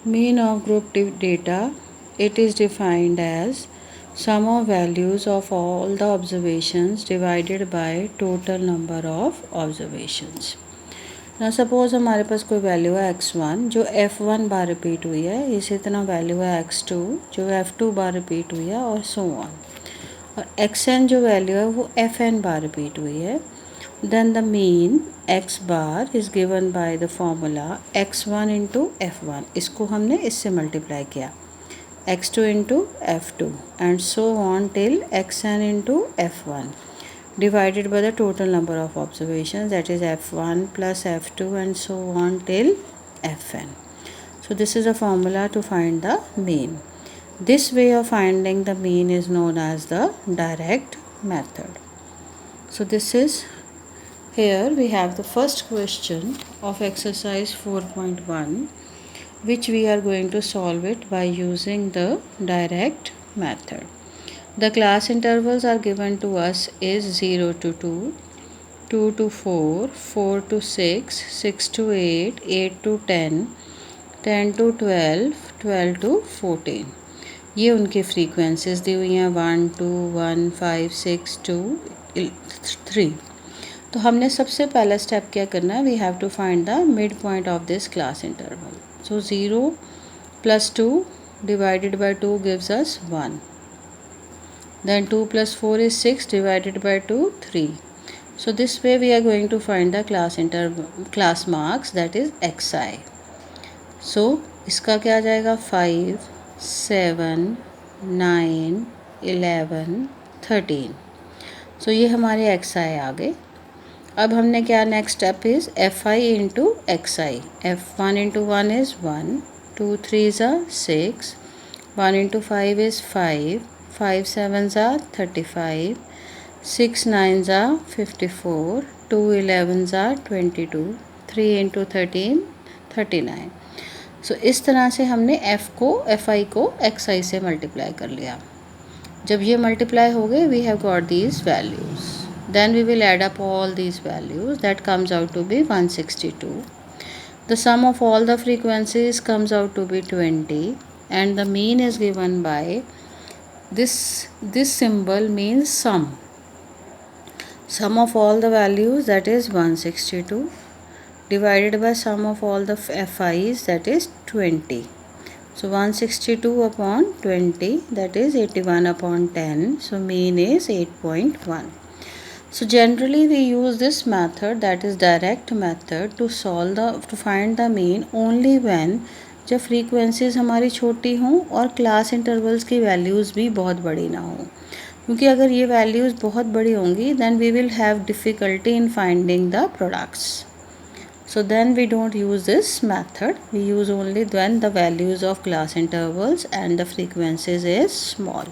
Mean of group data, it is defined as sum of values of all the observations divided by total number of observations. ना suppose हमारे पास कोई value है x1 जो f1 बार repeat हुई है, इसी तरह वैल्यू है x2 जो f2 बार रिपीट हुई है और सो ऑन, और xn जो वैल्यू है वो fn बार रिपीट हुई है. Then the mean x bar is given by the formula x1 into f1. इसको हमने इससे मल्टीप्लाई किया x2 into f2 and so on till xn into f1 divided by the total number of observations, that is f1 plus f2 and so on till fn. So this is a formula to find the mean. This way of finding the mean is known as the direct method. So this is, here we have the first question of exercise 4.1, which we are going to solve it by using the direct method. The class intervals are given to us is 0 to 2, 2 to 4, 4 to 6, 6 to 8, 8 to 10, 10 to 12, 12 to 14. ये उनकी frequencies दी हुई हैं 1, 2, 1, 5, 6, 2, 3. तो हमने सबसे पहला step क्या करना है, we have to find the mid point of this class interval. So 0 plus 2 divided by 2 gives us 1. Then 2 plus 4 is 6 divided by 2, 3. So this way we are going to find the class marks, that is xi. So इसका क्या आ जाएगा 5, 7, 9, 11, 13. So ये हमारे xi आ गए. अब हमने क्या next step is F I into x I. f1 into 1 is 1, 2 3s are 6, 1 into 5 is 5, 5 7s are 35, 6 9s are 54, 2 11s are 22, 3 into 13 39. सो इस तरह से हमने एफ आई को एक्स आई से मल्टीप्लाई कर लिया. जब ये मल्टीप्लाई हो गए we have got these values. Then we will add up all these values, that comes out to be 162. The sum of all the frequencies comes out to be 20 and the mean is given by this symbol means sum of all the values, that is 162, divided by sum of all the FIs, that is 20. So 162 upon 20, that is 81 upon 10. So mean is 8.1. So generally we use this method, that is direct method, to find the mean only when जब frequencies हमारी छोटी हों और class intervals की values भी बहुत बड़ी ना हो, क्योंकि अगर ये वैल्यूज़ बहुत बड़ी होंगी then we will have difficulty in finding the products. So then we don't use this method, we use only when the values of class intervals and the frequencies is small.